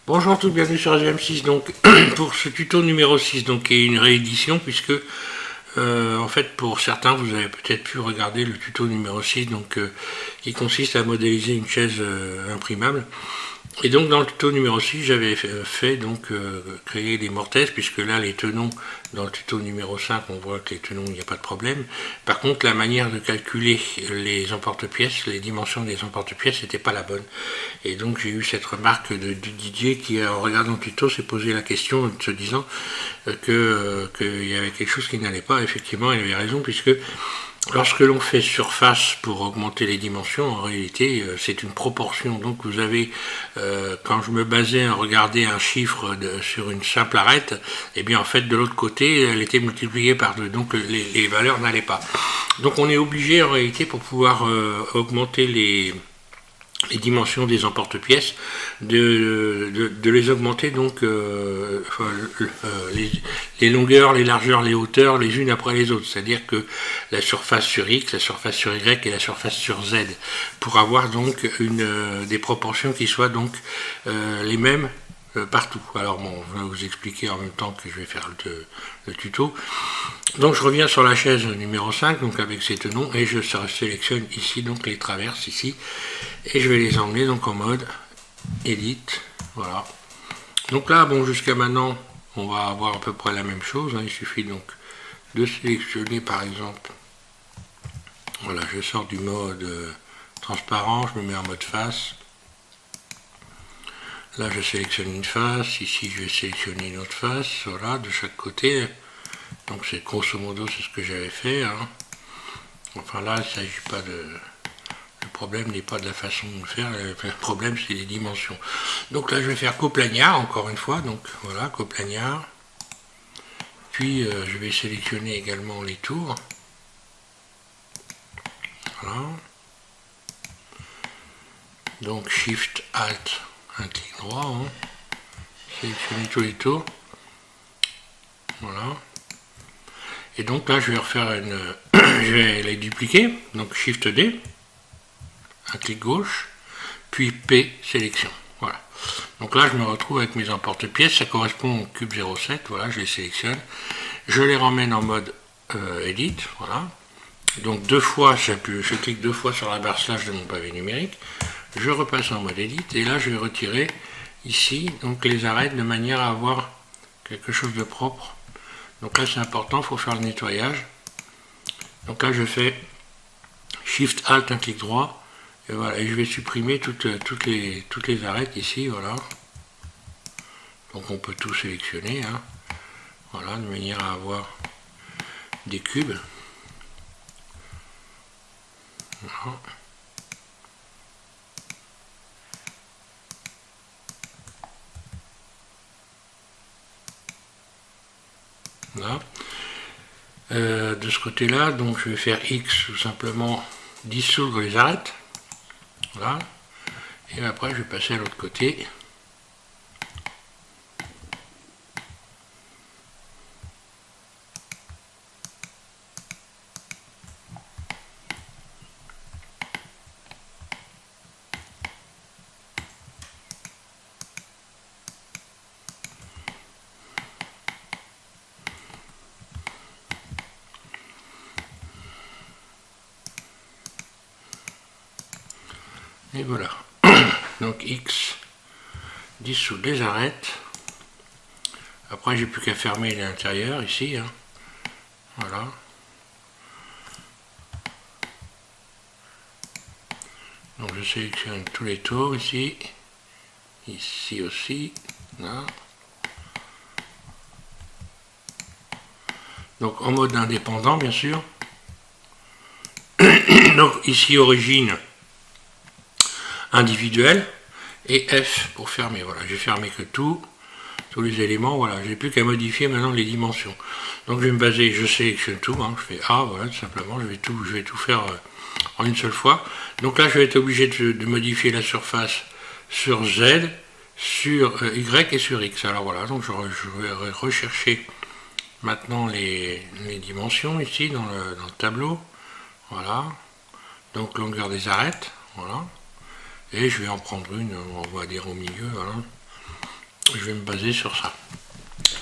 Bonjour à tous, bienvenue sur SVM6, donc pour ce tuto numéro 6, donc qui est une réédition, puisque en fait pour certains vous avez peut-être pu regarder le tuto numéro 6, donc qui consiste à modéliser une chaise imprimable. Et donc dans le tuto numéro 6, j'avais fait créer des mortaises, puisque là les tenons, dans le tuto numéro 5, on voit que les tenons, il n'y a pas de problème. Par contre, la manière de calculer les emporte-pièces, les dimensions des emporte-pièces, n'était pas la bonne. Et donc j'ai eu cette remarque de Didier qui, en regardant le tuto, s'est posé la question en se disant qu'il y avait quelque chose qui n'allait pas. Effectivement, il avait raison, puisque lorsque l'on fait surface pour augmenter les dimensions, en réalité, c'est une proportion. Donc vous avez, quand je me basais à regarder un chiffre sur une simple arête, et bien en fait de l'autre côté, elle était multipliée par 2, donc les valeurs n'allaient pas. Donc on est obligé en réalité pour pouvoir augmenter les dimensions des emporte-pièces, de les augmenter donc les longueurs, les largeurs, les hauteurs les unes après les autres, c'est-à-dire que la surface sur X, la surface sur Y et la surface sur Z, pour avoir donc des proportions qui soient donc les mêmes partout. Alors bon, je vais vous expliquer en même temps que je vais faire le tuto. Donc je reviens sur la chaise numéro 5, donc avec ces tenons, et je sélectionne ici donc les traverses ici, et je vais les emmener donc en mode Edit, voilà. Donc là, bon, jusqu'à maintenant, on va avoir à peu près la même chose, hein. Il suffit donc de sélectionner par exemple, voilà, je sors du mode transparent, je me mets en mode face. Là, je sélectionne une face, ici je vais sélectionner une autre face, voilà, de chaque côté. Donc c'est grosso modo, c'est ce que j'avais fait, hein. Enfin là, il ne s'agit pas de... Le problème n'est pas de la façon de faire, le problème c'est les dimensions. Donc là, je vais faire coplagnard, encore une fois, donc voilà, coplagnard. Puis je vais sélectionner également les tours. Voilà. Donc Shift Alt, un clic droit, hein. Sélectionner tous les tours. Voilà. Et donc là, je vais refaire je vais les dupliquer, donc Shift D, un clic gauche, puis P, sélection. Voilà. Donc là, je me retrouve avec mes emporte-pièces, ça correspond au cube 07, voilà, je les sélectionne. Je les ramène en mode Edit, voilà. Donc deux fois, je clique deux fois sur la barre slash de mon pavé numérique, je repasse en mode Edit, et là, je vais retirer ici donc les arêtes de manière à avoir quelque chose de propre. Donc là c'est important, il faut faire le nettoyage. Donc là je fais Shift Alt, un clic droit, et voilà, et je vais supprimer toutes les arêtes ici, voilà. Donc on peut tout sélectionner, hein. Voilà, de manière à avoir des cubes. Voilà. Voilà. De ce côté là, donc je vais faire X, tout simplement dissoudre les arêtes, voilà, et après je vais passer à l'autre côté, et voilà. Donc X, dissoudre les arêtes. Après j'ai plus qu'à fermer l'intérieur ici, hein. Voilà. Donc je sélectionne tous les tours ici, ici aussi, là. Donc en mode indépendant bien sûr. Donc ici origine individuelle, et F pour fermer. Voilà, j'ai fermé que tous les éléments, voilà, j'ai plus qu'à modifier maintenant les dimensions. Donc je vais me baser, je sélectionne tout, hein, je fais A, voilà, tout simplement, je vais tout faire en une seule fois. Donc là je vais être obligé de modifier la surface sur Z, sur Y et sur X. Alors voilà, donc je vais rechercher maintenant les dimensions ici dans le tableau. Voilà, donc longueur des arêtes, voilà. Et je vais en prendre une, on va dire au milieu, voilà. je vais me baser sur ça.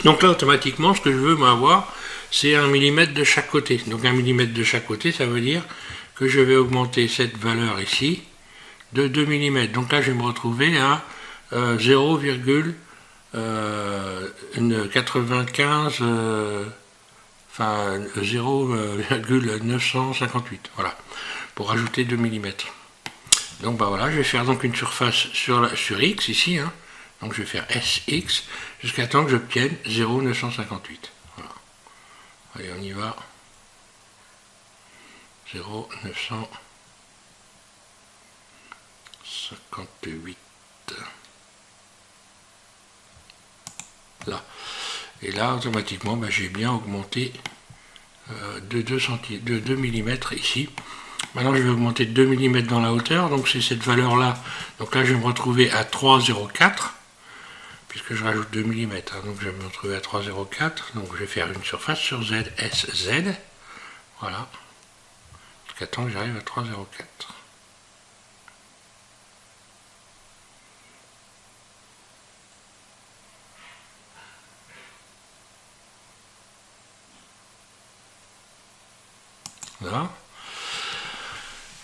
Donc là, automatiquement, ce que je veux m'avoir, c'est 1 mm de chaque côté. Donc 1 mm de chaque côté, ça veut dire que je vais augmenter cette valeur ici de 2 mm. Donc là, je vais me retrouver à 0,95, enfin 0,958. Voilà, pour ajouter 2 mm. Donc bah voilà, je vais faire donc une surface sur X ici, hein. Donc je vais faire SX jusqu'à temps que j'obtienne 0,958. Voilà. Allez, on y va. 0,958. Là. Et là, automatiquement, bah, j'ai bien augmenté de 2 mm ici. Maintenant, je vais augmenter de 2 mm dans la hauteur. Donc c'est cette valeur-là. Donc là, je vais me retrouver à 3,04. Puisque je rajoute 2 mm, hein, donc je vais me retrouver à 3,04, donc je vais faire une surface sur Z, SZ, voilà, jusqu'à temps que j'arrive à 3,04. Voilà.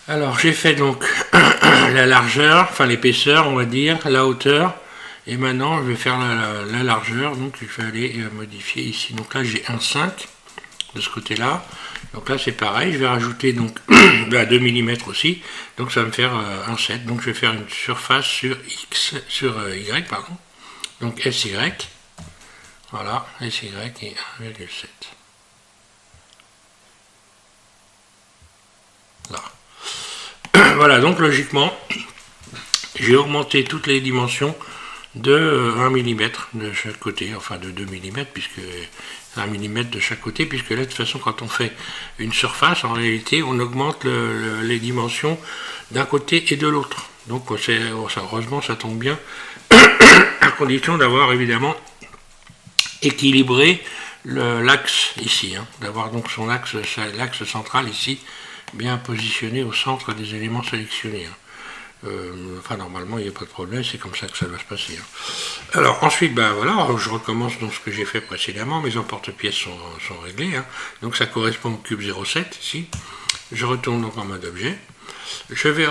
Alors j'ai fait donc la largeur, enfin l'épaisseur on va dire, la hauteur, et maintenant je vais faire la largeur, donc je vais aller modifier ici. Donc là j'ai 1,5 de ce côté-là, donc là c'est pareil, je vais rajouter donc 2 mm aussi, donc ça va me faire 1,7, donc je vais faire une surface sur X, sur Y, pardon, donc SY, voilà, SY et 1,7. Là. Voilà, donc logiquement, j'ai augmenté toutes les dimensions de 1 mm de chaque côté, enfin de 2 mm, puisque 1 mm de chaque côté, puisque là, de toute façon, quand on fait une surface, en réalité, on augmente les dimensions d'un côté et de l'autre. Donc, heureusement, ça tombe bien, à condition d'avoir, évidemment, équilibré l'axe ici, hein, d'avoir donc son axe central ici, bien positionné au centre des éléments sélectionnés. Hein. Enfin, normalement, il n'y a pas de problème, c'est comme ça que ça doit se passer. Hein. Alors, ensuite, ben voilà, je recommence donc ce que j'ai fait précédemment, mes emporte-pièces sont réglés, hein. Donc ça correspond au cube 0,7 ici. Je retourne donc en mode objet. Je vais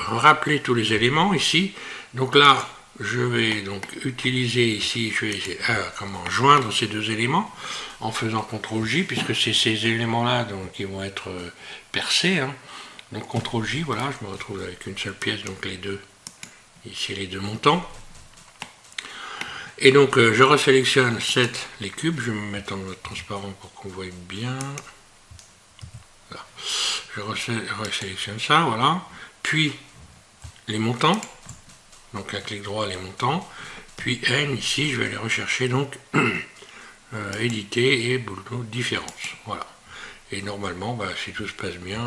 rappeler tous les éléments ici. Donc là, je vais donc utiliser ici, je vais joindre ces deux éléments en faisant CTRL-J, puisque c'est ces éléments-là qui vont être percés. Hein. Donc CTRL-J, voilà, je me retrouve avec une seule pièce, donc les deux, ici les deux montants. Et donc je resélectionne les cubes, je vais me mettre en mode transparent pour qu'on voit bien. Voilà. Je resélectionne ça, voilà. Puis les montants, donc un clic droit les montants. Puis N, ici, je vais aller rechercher donc éditer et boulot différence. Voilà. Et normalement, bah, si tout se passe bien,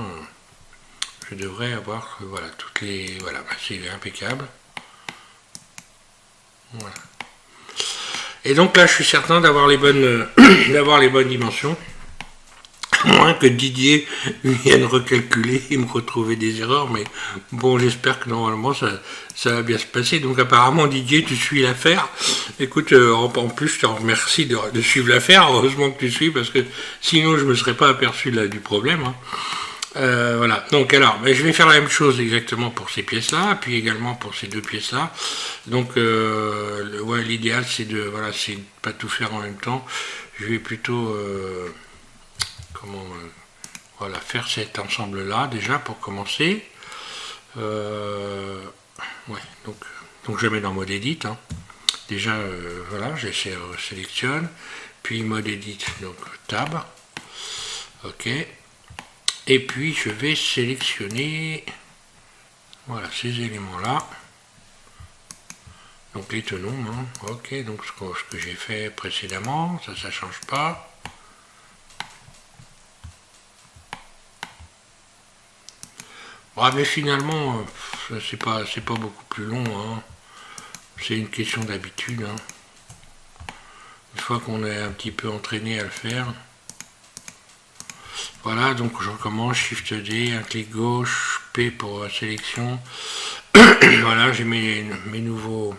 je devrais avoir voilà, toutes les. Voilà, bah, c'est impeccable. Voilà. Et donc là, je suis certain d'avoir les bonnes dimensions. À moins que Didier vienne recalculer et me retrouver des erreurs, mais bon, j'espère que normalement ça va bien se passer. Donc apparemment, Didier, tu suis l'affaire. Écoute, en plus, je te remercie de suivre l'affaire. Heureusement que tu suis, parce que sinon je ne me serais pas aperçu du problème. Hein. Voilà, donc alors, je vais faire la même chose exactement pour ces pièces-là, puis également pour ces deux pièces-là. Donc, ouais, l'idéal, c'est de pas tout faire en même temps. Je vais plutôt... voilà, faire cet ensemble là déjà pour commencer. Ouais, donc je mets dans mode edit. Hein. Déjà, voilà, je sélectionne, puis mode edit, donc tab. Ok. Et puis je vais sélectionner voilà ces éléments là. Donc les tenons. Hein. Ok, donc ce que j'ai fait précédemment, ça change pas. Ah, mais finalement, c'est pas beaucoup plus long, hein. C'est une question d'habitude. Hein. Une fois qu'on est un petit peu entraîné à le faire. Voilà, donc je recommence, Shift D, un clic gauche, P pour la sélection. Voilà, j'ai mes nouveaux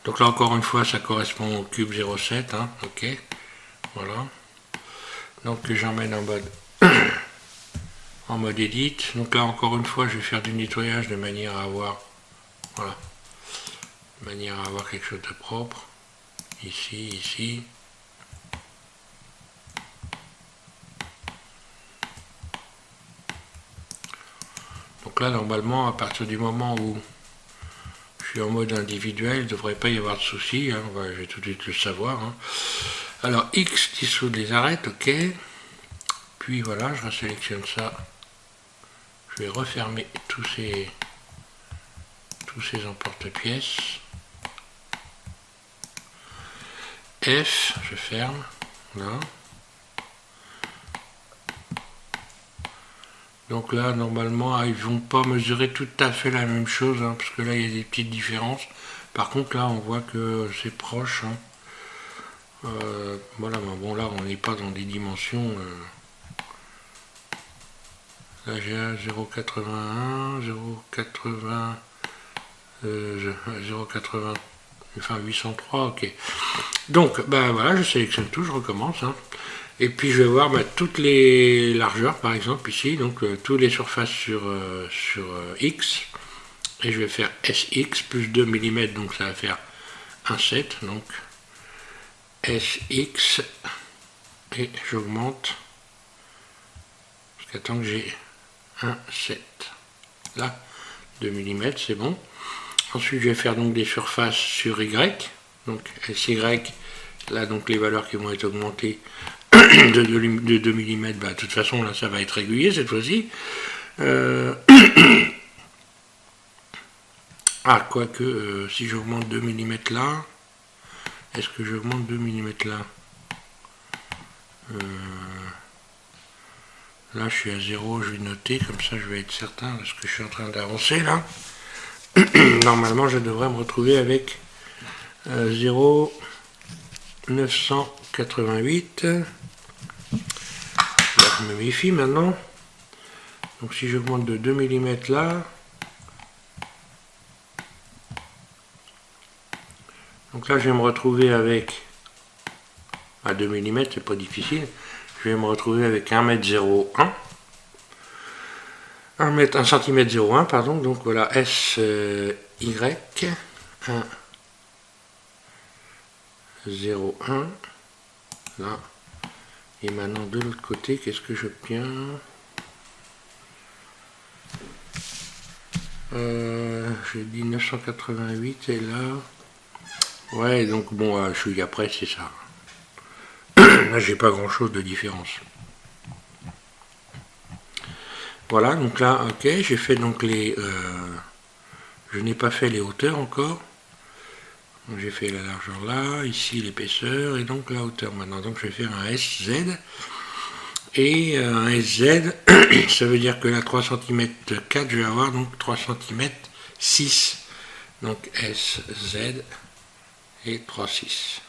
Donc là encore une fois ça correspond au cube 0,7, hein, ok, voilà. Donc j'emmène en mode en mode edit. Donc là encore une fois je vais faire du nettoyage de manière à avoir, voilà, de manière à avoir quelque chose de propre. Ici, ici. Donc là normalement à partir du moment où je suis en mode individuel, il ne devrait pas y avoir de soucis, hein, je vais tout de suite le savoir. Hein. Alors X dissoudre les arêtes, ok. Puis voilà, je resélectionne ça. Je vais refermer tous ces emporte-pièces. F, je ferme. Là. Donc là, normalement, ils vont pas mesurer tout à fait la même chose, hein, parce que là, il y a des petites différences. Par contre, là, on voit que c'est proche. Hein. Voilà, mais bon, là, on n'est pas dans des dimensions. Là, j'ai 0,81, 0,80, 0,80, enfin 803, ok. Donc, ben voilà, je sélectionne tout, je recommence. Hein. Et puis je vais voir toutes les largeurs, par exemple ici, donc toutes les surfaces sur X. Et je vais faire SX plus 2 mm, donc ça va faire 1,7. Donc SX, et j'augmente jusqu'à temps que j'ai 1,7. Là, 2 mm, c'est bon. Ensuite, je vais faire donc des surfaces sur Y. Donc SY, là, donc les valeurs qui vont être augmentées de 2 mm, bah, de toute façon, là, ça va être régulier cette fois-ci. Ah, quoique, si j'augmente 2 mm là, est-ce que j'augmente 2 mm là Là, je suis à 0, je vais noter, comme ça je vais être certain de ce que je suis en train d'avancer là. Normalement, je devrais me retrouver avec 0,988. Je me méfie maintenant. Donc si j'augmente de 2 mm là, donc là je vais me retrouver avec, à 2 mm c'est pas difficile, je vais me retrouver avec 1,01 m, 1 cm 01, pardon, donc voilà, SY 1, 0,1, là, et maintenant de l'autre côté, qu'est-ce que j'obtiens? J'ai dit 988 et là, ouais, donc bon, je suis après, c'est ça. Là, j'ai pas grand chose de différence. Voilà, donc là, ok, j'ai fait donc les... je n'ai pas fait les hauteurs encore. J'ai fait la largeur là, ici l'épaisseur, et donc la hauteur maintenant. Donc je vais faire un SZ. Et un SZ, ça veut dire que là, 3 cm 4, je vais avoir donc 3 cm 6. Donc SZ et 3,6.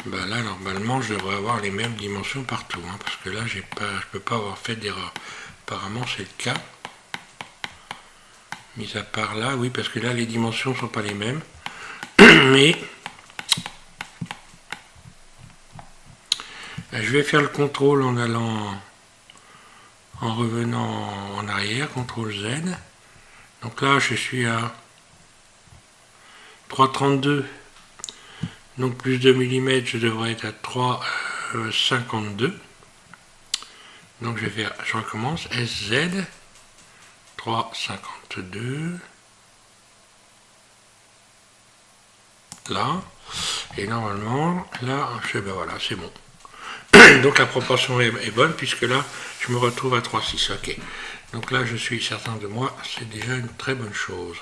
Ben là, normalement, je devrais avoir les mêmes dimensions partout, hein, parce que là, je ne peux pas avoir fait d'erreur. Apparemment, c'est le cas. Mis à part là, oui, parce que là, les dimensions ne sont pas les mêmes. Mais je vais faire le contrôle en allant, en revenant en arrière, CTRL Z. Donc là, je suis à 3,32. Donc plus de mm, je devrais être à 3,52. Donc je recommence, SZ, 3,52. Là. Et normalement, là, ben voilà, c'est bon. Donc la proportion est bonne, puisque là, je me retrouve à 3,6. Ok. Donc là, je suis certain de moi, c'est déjà une très bonne chose.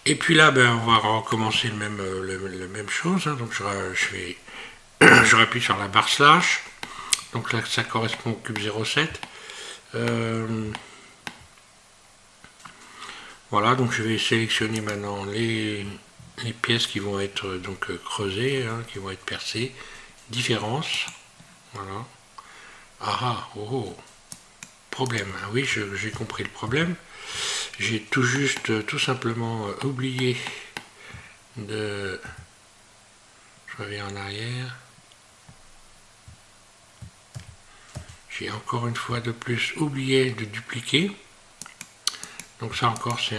Et puis là, ben, on va recommencer le même chose. Hein. Donc je rappuie sur la barre slash. Donc là, ça correspond au cube 0,7. Voilà, donc je vais sélectionner maintenant les pièces qui vont être donc creusées, hein, qui vont être percées. Différence. Voilà. Ah, oh, problème. Ah oui, j'ai compris le problème. J'ai tout simplement oublié de... Je reviens en arrière. J'ai encore une fois de plus oublié de dupliquer. Donc ça encore c'est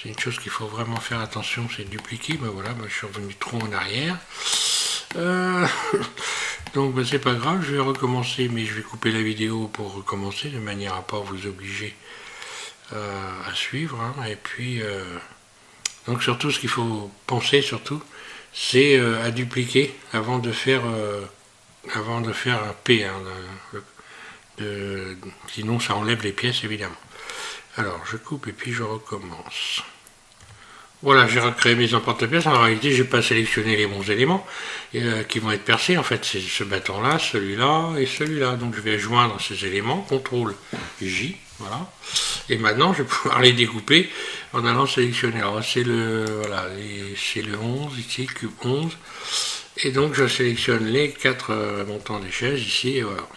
une chose qu'il faut vraiment faire attention, c'est dupliquer. Ben voilà, je suis revenu trop en arrière. Donc ben, c'est pas grave, je vais recommencer, mais je vais couper la vidéo pour recommencer de manière à pas vous obliger à suivre. Hein. Et puis donc surtout ce qu'il faut penser surtout, c'est à dupliquer avant de faire un P. Hein, sinon ça enlève les pièces évidemment. Alors je coupe et puis je recommence. Voilà, j'ai recréé mes emporte-pièces. En réalité, j'ai pas sélectionné les bons éléments qui vont être percés. En fait, c'est ce bâton-là, celui-là et celui-là. Donc je vais joindre ces éléments, CTRL J, voilà. Et maintenant, je vais pouvoir les découper en allant sélectionner. Alors c'est c'est le 11 ici, cube 11. Et donc je sélectionne les 4 montants des chaises ici, et voilà.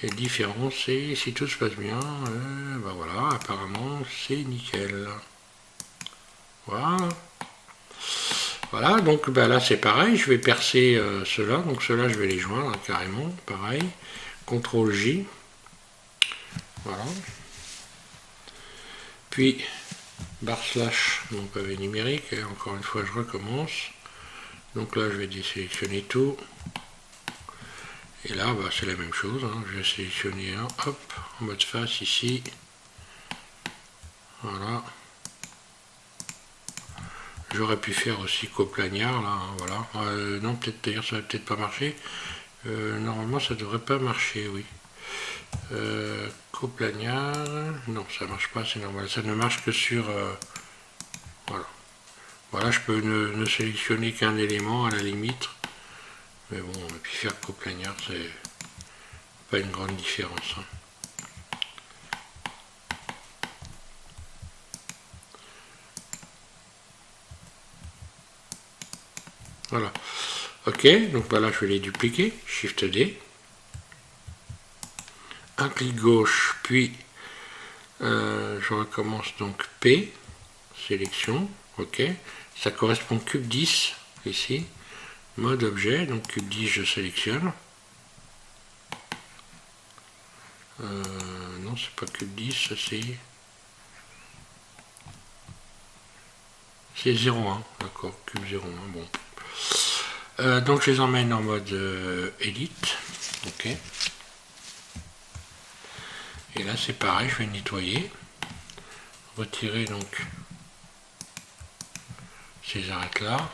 Et le différent, c'est si tout se passe bien, ben voilà, apparemment c'est nickel. Voilà. Voilà, donc ben là c'est pareil, je vais percer ceux-là, donc ceux-là je vais les joindre hein, carrément, pareil. CTRL J. Voilà. Puis barre slash, mon pavé numérique, et encore une fois je recommence. Donc là je vais désélectionner tout. Et là bah, c'est la même chose, hein. Je vais sélectionner un, hop, en mode face ici. Voilà. J'aurais pu faire aussi coplagnard là, hein, voilà. Non, peut-être d'ailleurs ça va peut-être pas marcher. Normalement ça devrait pas marcher, oui. Coplagnard, non ça marche pas, c'est normal. Ça ne marche que sur... voilà. Voilà, je peux ne sélectionner qu'un élément à la limite. Mais bon, et puis faire coplagnard, c'est pas une grande différence. Hein. Voilà. Ok, donc voilà, je vais les dupliquer. Shift D. Un clic gauche, puis je recommence donc P. Sélection. Ok. Ça correspond cube 10 ici. Mode objet, donc cube 10, je sélectionne. Non, c'est pas cube 10, ça c'est 0,1, d'accord, cube 0,1, bon. Donc je les emmène en mode edit, ok. Et là c'est pareil, je vais nettoyer, retirer donc ces arêtes là.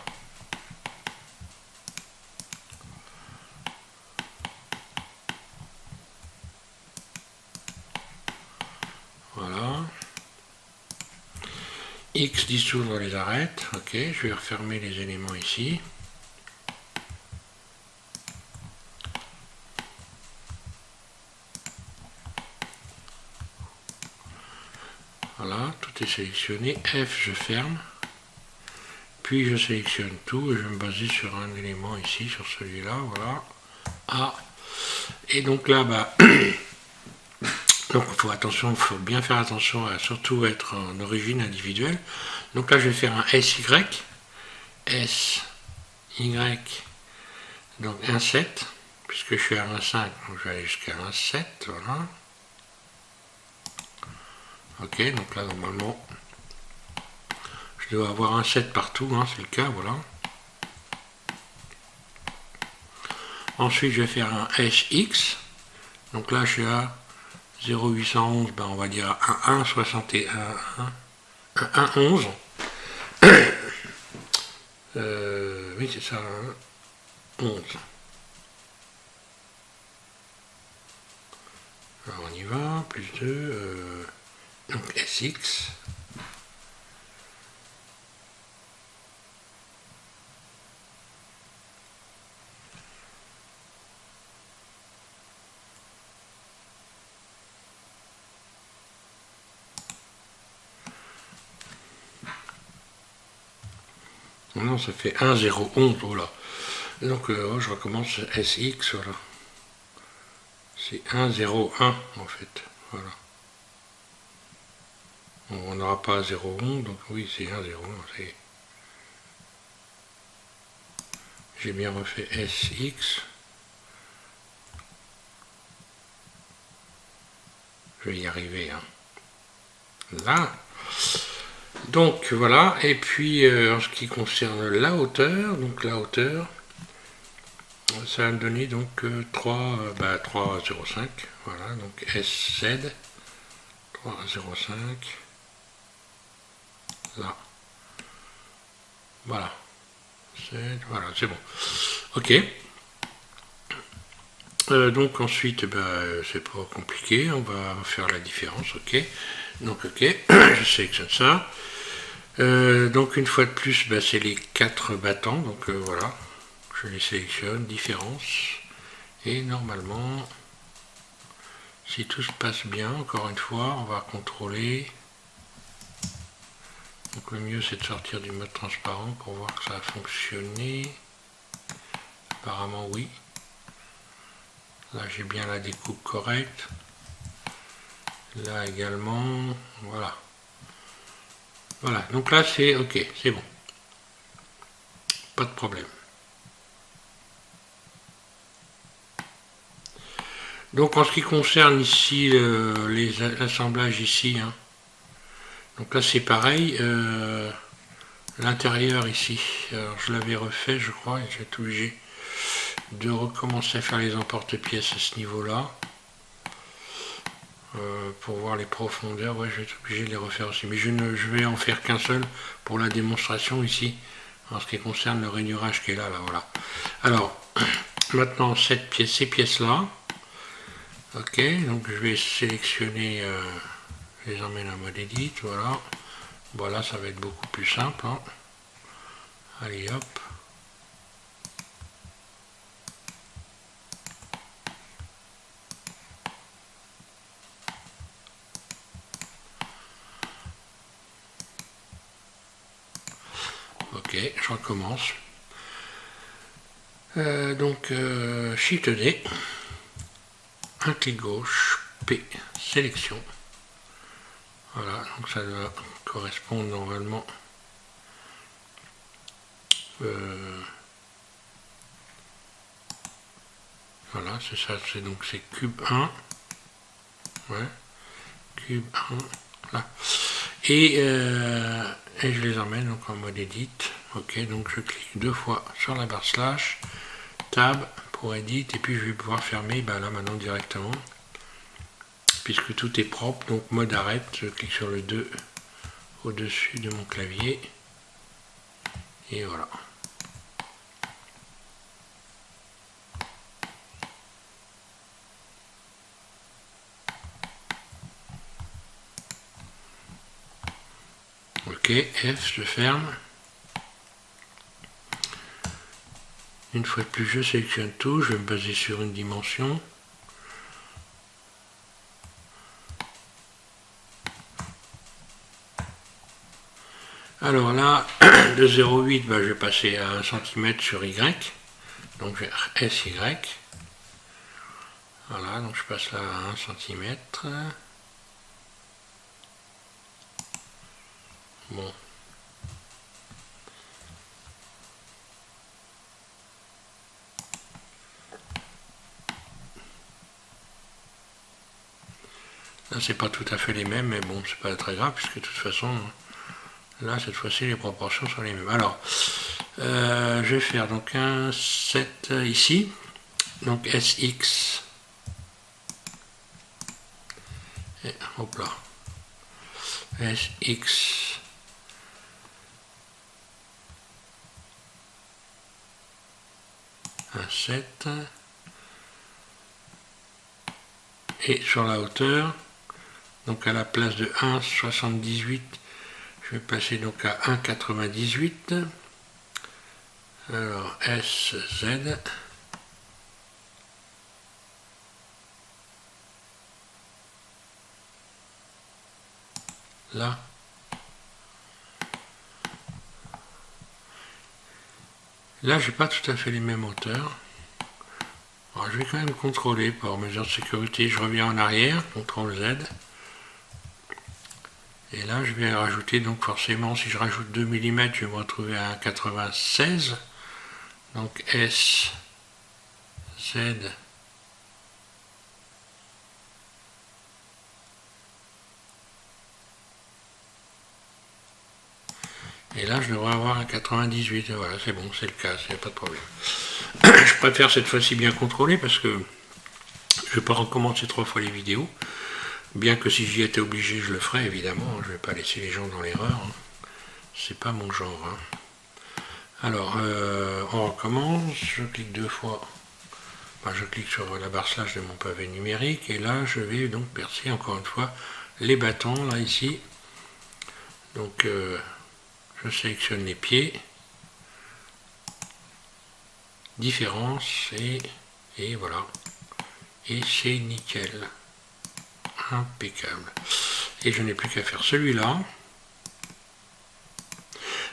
Voilà. X dissoudre les arêtes, ok, je vais refermer les éléments ici. Voilà, tout est sélectionné. F, je ferme. Puis je sélectionne tout et je vais me baser sur un élément ici, sur celui-là, voilà. A. Et donc là, bah, donc il faut bien faire attention à surtout être en origine individuelle. Donc là, je vais faire un SY. SY. Donc 1,7. Puisque je suis à 1,5, donc je vais aller jusqu'à 1,7. Voilà. Ok, donc là, normalement, je dois avoir un 7 partout, hein, c'est le cas, voilà. Ensuite, je vais faire un SX. Donc là, je suis à 0,811, ben on va dire un 1,61, un 1,11. Oui, c'est ça, un 11. Alors on y va, plus 2, donc SX. Non, ça fait 1,011, voilà. Donc je recommence SX, voilà. C'est 1, 0, 1 en fait. Voilà. On n'aura pas 0, 1, donc oui, c'est 1, 0, 1. J'ai bien refait SX. Je vais y arriver. Hein. Là. Donc voilà. Et puis en ce qui concerne la hauteur, donc la hauteur, ça va me donner donc 3,05. Voilà, donc SZ 3,05. Là. Voilà. Voilà, c'est bon. Ok. Donc ensuite, c'est pas compliqué, on va faire la différence, ok. Donc ok, je sélectionne ça. Donc une fois de plus, c'est les 4 battants, donc voilà. Je les sélectionne, différence. Et normalement, si tout se passe bien, encore une fois, on va contrôler. Donc le mieux c'est de sortir du mode transparent pour voir que ça a fonctionné. Apparemment oui. Là j'ai bien la découpe correcte. Là également. Voilà. Voilà. Donc là c'est ok, c'est bon. Pas de problème. Donc en ce qui concerne ici l'assemblage ici, hein, donc là c'est pareil, l'intérieur ici, alors je l'avais refait je crois, et j'ai été obligé de recommencer à faire les emporte-pièces à ce niveau-là, pour voir les profondeurs, ouais je vais être obligé de les refaire aussi, mais je vais en faire qu'un seul pour la démonstration ici, en ce qui concerne le rainurage qui est là, voilà. Alors, maintenant ces pièces-là, ok, donc je vais sélectionner, je les emmène en mode edit, voilà. Voilà, ça va être beaucoup plus simple. Hein. Allez, hop. Ok, je recommence. Donc, Shift D, un clic gauche, P, sélection. Voilà, donc ça doit correspondre normalement. Voilà, c'est ça, c'est donc c'est cube 1. Ouais, cube 1, là. Et je les emmène donc en mode edit. Ok, donc je clique 2 fois sur la barre slash, tab pour edit, et puis je vais pouvoir fermer là maintenant directement. Puisque tout est propre, donc mode arrête, je clique sur le 2 au-dessus de mon clavier. Et voilà. Ok, F, je ferme. Une fois de plus, je sélectionne tout, je vais me baser sur une dimension. Alors là, de 0,8, je vais passer à 1 cm sur Y. Donc je vais SY. Voilà, donc je passe là à 1 cm. Bon. Là, c'est pas tout à fait les mêmes, mais bon, c'est pas très grave, puisque de toute façon, là, cette fois-ci, les proportions sont les mêmes. Alors, je vais faire donc un 7 ici, donc SX, et hop là, SX, un 7, et sur la hauteur, donc à la place de 1,78, je vais passer donc à 1,98. Alors SZ. Là. Là, j'ai pas tout à fait les mêmes hauteurs. Alors, je vais quand même contrôler pour mesure de sécurité. Je reviens en arrière, CTRL Z. Et là, je vais rajouter, donc forcément, si je rajoute 2 mm, je vais me retrouver à 1,96. Donc S, Z. Et là, je devrais avoir un 98. Et voilà, c'est bon, c'est le cas, il n'y a pas de problème. Je préfère cette fois-ci bien contrôler parce que je ne vais pas recommencer 3 fois les vidéos. Bien que si j'y étais obligé, je le ferais, évidemment. Je ne vais pas laisser les gens dans l'erreur. C'est pas mon genre. Alors, on recommence. Je clique 2 fois. Enfin, je clique sur la barre slash de mon pavé numérique. Et là, je vais donc percer encore une fois les bâtons, là, ici. Donc, je sélectionne les pieds. Différence. Et voilà. Et c'est nickel. Impeccable. Et je n'ai plus qu'à faire celui-là.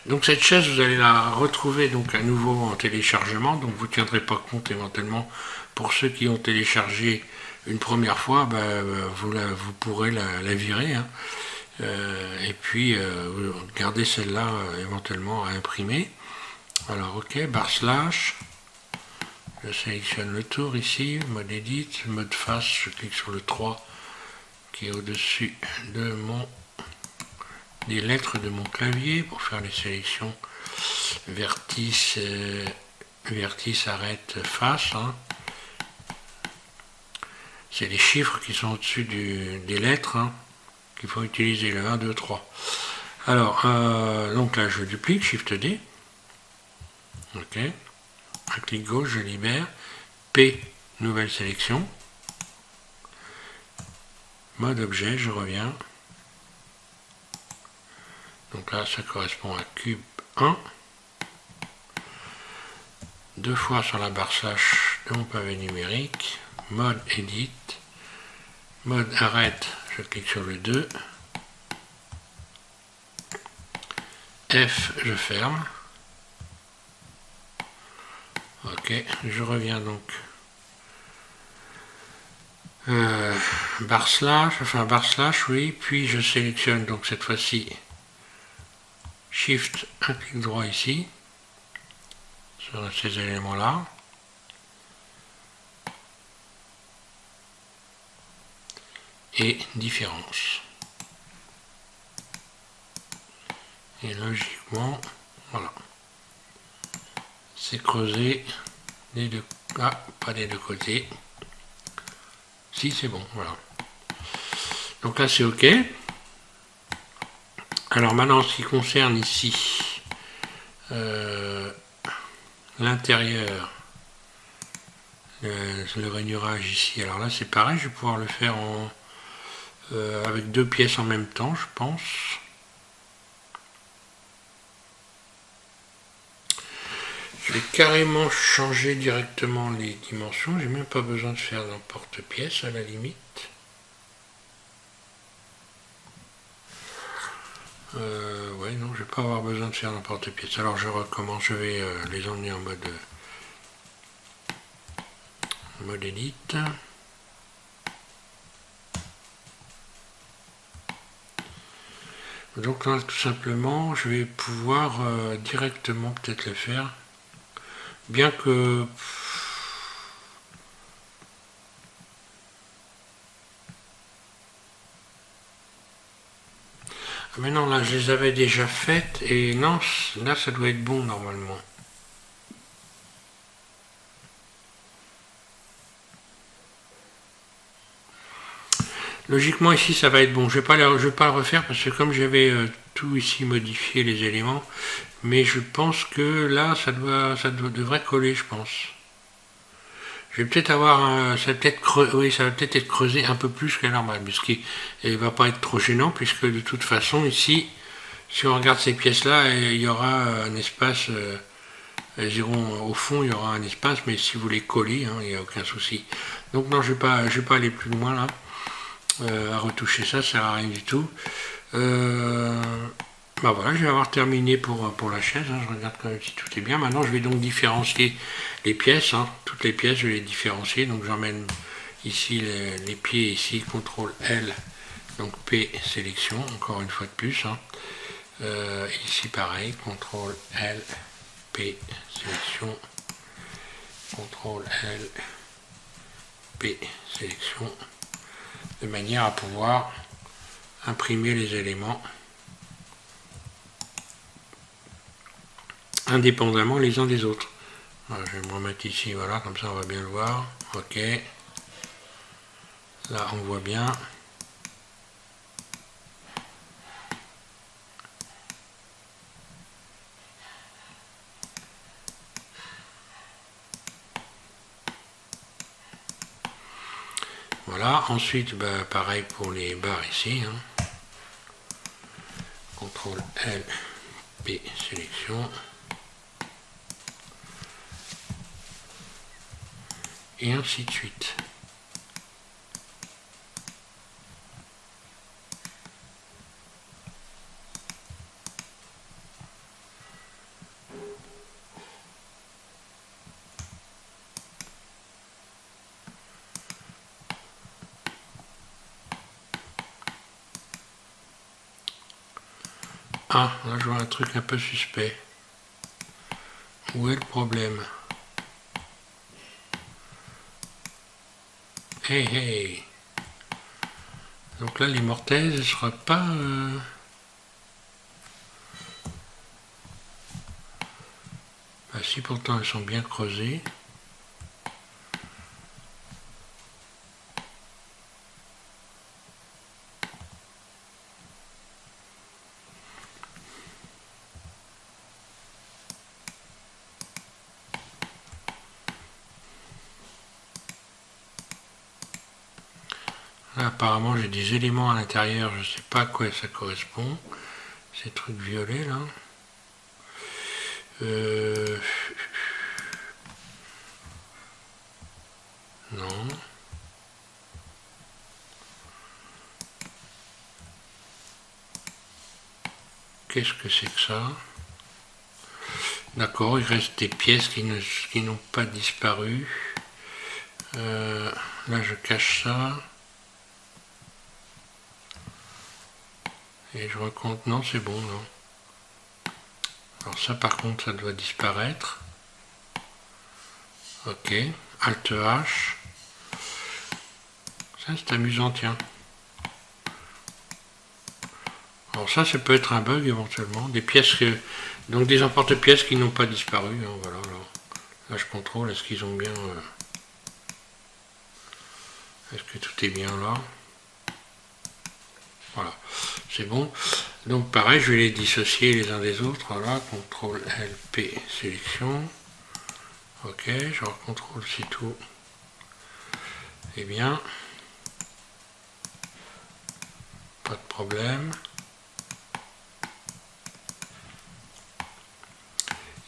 Donc cette chaise, vous allez la retrouver donc à nouveau en téléchargement. Donc vous ne tiendrez pas compte éventuellement pour ceux qui ont téléchargé une première fois, vous pourrez la virer. Hein. Et puis gardez celle-là éventuellement à imprimer. Alors ok, barre slash. Je sélectionne le tour ici, mode edit, mode face, je clique sur le 3 qui est au-dessus des lettres de mon clavier pour faire les sélections vertice, arrête, face. Hein. C'est les chiffres qui sont au-dessus des lettres hein, qu'il faut utiliser, le 1, 2, 3. Alors, donc là je duplique, Shift D. Ok. Un clic gauche, je libère. P, nouvelle sélection. Mode objet, je reviens. Donc là, ça correspond à cube 1. 2 fois sur la barre slash de mon pavé numérique. Mode edit. Mode arrête, je clique sur le 2. F, je ferme. Ok, je reviens donc. Barre slash, oui, puis je sélectionne donc cette fois-ci Shift, un clic droit ici, sur ces éléments-là. Et différence. Et logiquement, voilà. C'est creusé des deux. Ah, pas des deux côtés. Si, c'est bon, voilà. Donc là, c'est OK. Alors maintenant, en ce qui concerne ici, l'intérieur, le rainurage ici. Alors là, c'est pareil, je vais pouvoir le faire avec 2 pièces en même temps, je pense. Je vais carrément changer directement les dimensions. J'ai même pas besoin de faire d'emporte-pièce à la limite. Ouais, non, je vais pas avoir besoin de faire d'emporte-pièce. Alors je recommence, je vais les emmener en mode edit. Donc là, tout simplement, je vais pouvoir directement peut-être le faire. Bien que mais non, là je les avais déjà faites et non, là ça doit être bon normalement. Logiquement ici ça va être bon. Je vais pas le refaire parce que comme j'avais tout ici modifié les éléments, mais je pense que là ça devrait coller, je pense. Je vais peut-être avoir ça va peut-être être creusé un peu plus que normal, mais ce qui ne va pas être trop gênant puisque de toute façon ici, si on regarde ces pièces là, il y aura un espace, elles iront au fond, il y aura un espace, mais si vous les collez, hein, il n'y a aucun souci. Donc non, je vais pas aller plus loin là. À retoucher ça, ça sert à rien du tout. Bah voilà, je vais avoir terminé pour la chaise, hein. Je regarde quand même si tout est bien. Maintenant, je vais donc différencier les pièces, hein. Toutes les pièces, je vais les différencier. Donc j'emmène ici les pieds, ici, CTRL L, donc P, sélection, encore une fois de plus, hein. Ici pareil, CTRL L, P, sélection, CTRL L, P, sélection, de manière à pouvoir imprimer les éléments indépendamment les uns des autres. Alors, je vais me remettre ici, voilà, comme ça on va bien le voir. Ok. Là on voit bien. Voilà, ensuite bah, pareil pour les barres ici. Hein. CTRL L, P, sélection. Et ainsi de suite. Ah, là je vois un truc un peu suspect. Où est le problème? Hey hey. Donc là les mortaises ne sera pas... Bah, si pourtant elles sont bien creusées. Là, apparemment j'ai des éléments à l'intérieur, je ne sais pas à quoi ça correspond. Ces trucs violets là. Non. Qu'est-ce que c'est que ça? D'accord, il reste des pièces qui n'ont pas disparu. Là je cache ça. Et je recompte. Non, c'est bon, non. Alors ça par contre ça doit disparaître. Ok. Alt H. Ça c'est amusant, tiens. Alors ça peut être un bug éventuellement. Des pièces que. Donc des emporte-pièces qui n'ont pas disparu. Hein, voilà, alors. Là je contrôle, est-ce qu'ils ont bien. Est-ce que tout est bien là? Voilà, c'est bon. Donc pareil, je vais les dissocier les uns des autres. Voilà, CTRL L, P, sélection. Ok, je recontrôle si tout est bien. Pas de problème.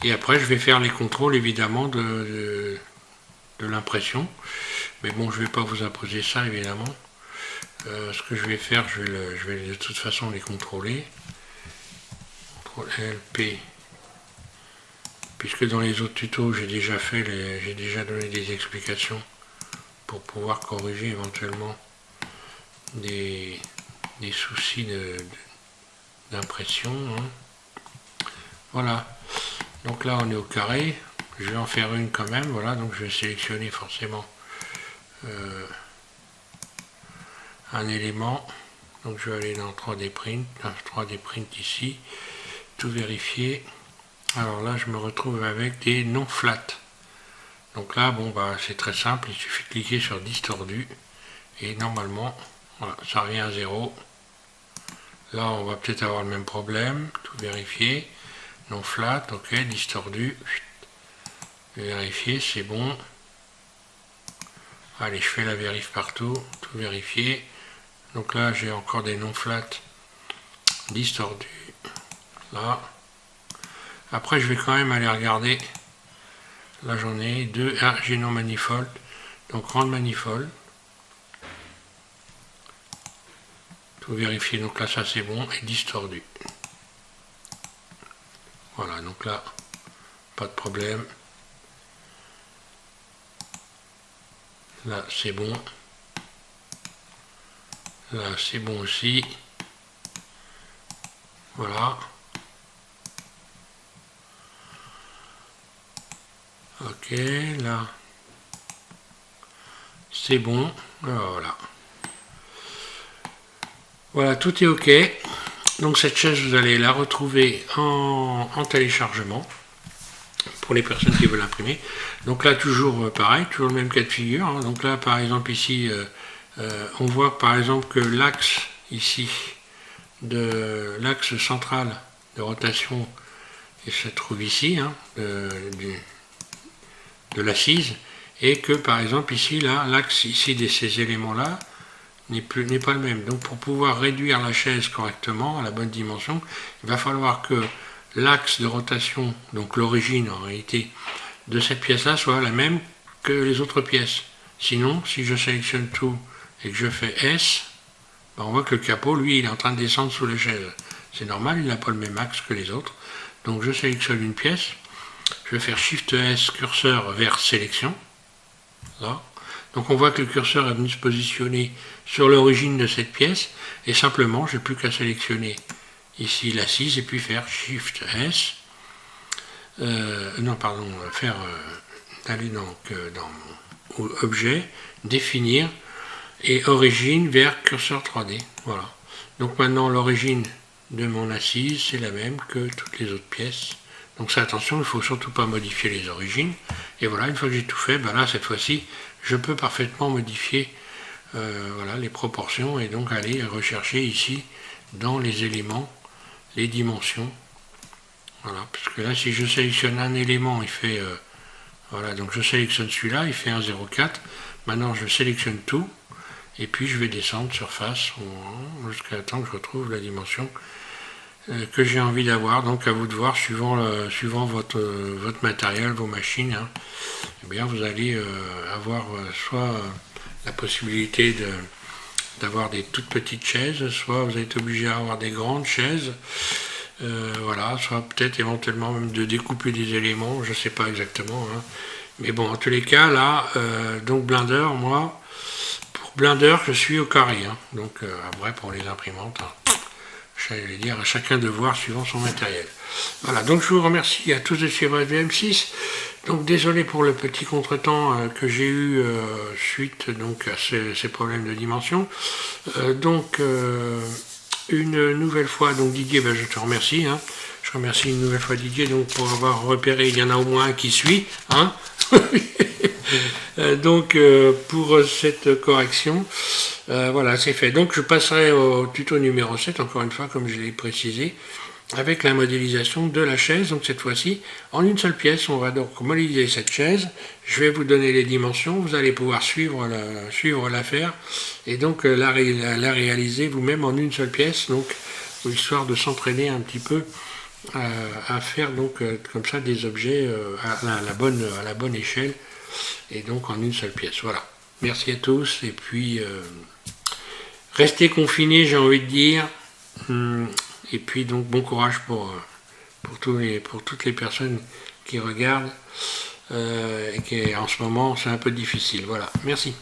Et après, je vais faire les contrôles évidemment de l'impression. Mais bon, je ne vais pas vous imposer ça évidemment. Ce que je vais faire, je vais de toute façon les contrôler. CTRL L, P. Puisque dans les autres tutos, j'ai déjà donné des explications pour pouvoir corriger éventuellement des soucis d'impression. Hein. Voilà. Donc là, on est au carré. Je vais en faire une quand même. Voilà. Donc je vais sélectionner forcément un élément. Donc je vais aller dans 3D Print. 3D Print ici. Tout vérifier. Alors là, je me retrouve avec des non flat. Donc là, bon, bah, c'est très simple. Il suffit de cliquer sur distordu. Et normalement, voilà, ça revient à 0. Là, on va peut-être avoir le même problème. Tout vérifier. Non flat, ok, distordu. Vérifier, c'est bon. Allez, je fais la vérif partout. Tout vérifier. Donc là, j'ai encore des non flat distordus. Là. Après, je vais quand même aller regarder. Là, j'en ai deux. Ah, j'ai non manifold. Donc, rendre manifold. Tout vérifier. Donc là, ça, c'est bon. Et distordu. Voilà, donc là, pas de problème. Là, c'est bon. Là, c'est bon aussi. Voilà. Ok, là, c'est bon. Voilà. Voilà, tout est ok. Donc cette chaise, vous allez la retrouver en téléchargement pour les personnes qui veulent l'imprimer. Donc là, toujours pareil, toujours le même cas de figure. Hein. Donc là, par exemple, ici, on voit par exemple que l'axe ici, de l'axe central de rotation, il se trouve ici, hein, de l'assise, et que par exemple ici, là, l'axe ici de ces éléments-là n'est pas le même. Donc pour pouvoir réduire la chaise correctement, à la bonne dimension, il va falloir que l'axe de rotation, donc l'origine en réalité de cette pièce-là, soit la même que les autres pièces. Sinon, si je sélectionne tout et que je fais S, ben on voit que le capot, lui, il est en train de descendre sous la chaise. C'est normal, il n'a pas le même axe que les autres. Donc je sélectionne une pièce, je vais faire Shift S, curseur vers sélection. Là. Donc on voit que le curseur est venu se positionner sur l'origine de cette pièce, et simplement, j'ai plus qu'à sélectionner ici l'assise et puis faire Shift S. D'aller donc dans mon objet, définir, et origine vers curseur 3D. Voilà. Donc maintenant l'origine de mon assise, c'est la même que toutes les autres pièces. Donc ça, attention, il ne faut surtout pas modifier les origines. Et voilà, une fois que j'ai tout fait, ben là, cette fois-ci, je peux parfaitement modifier voilà, les proportions et donc aller rechercher ici, dans les éléments, les dimensions. Voilà, parce que là, si je sélectionne un élément, il fait... voilà, donc je sélectionne celui-là, il fait 1,04. Maintenant, je sélectionne tout, et puis je vais descendre surface jusqu'à temps que je retrouve la dimension que j'ai envie d'avoir. Donc à vous de voir, suivant votre matériel, vos machines, hein, eh bien, vous allez avoir soit la possibilité d'avoir des toutes petites chaises, soit vous êtes obligé d'avoir des grandes chaises. Voilà, soit peut-être éventuellement même de découper des éléments, je ne sais pas exactement. Hein. Mais bon, en tous les cas, là, donc Blender, moi, pour Blender, je suis au carré. Hein. Donc après, pour les imprimantes, hein, j'allais dire à chacun de voir suivant son matériel. Voilà, donc je vous remercie à tous de suivre SVM6. Donc désolé pour le petit contretemps que j'ai eu suite donc, à ces problèmes de dimension. Une nouvelle fois, donc Didier, ben, je te remercie. Hein. Je remercie une nouvelle fois Didier donc, pour avoir repéré, il y en a au moins un qui suit. Hein. Pour cette correction, voilà, c'est fait. Donc je passerai au tuto numéro 7, encore une fois, comme je l'ai précisé, avec la modélisation de la chaise. Donc cette fois-ci, en une seule pièce, on va donc modéliser cette chaise. Je vais vous donner les dimensions, vous allez pouvoir suivre l'affaire et donc la réaliser vous-même en une seule pièce, donc histoire de s'entraîner un petit peu à faire donc comme ça des objets à la bonne échelle et donc en une seule pièce. Voilà. Merci à tous et puis restez confinés, j'ai envie de dire. Et puis donc bon courage pour toutes les personnes qui regardent et qui en ce moment c'est un peu difficile. Voilà, merci.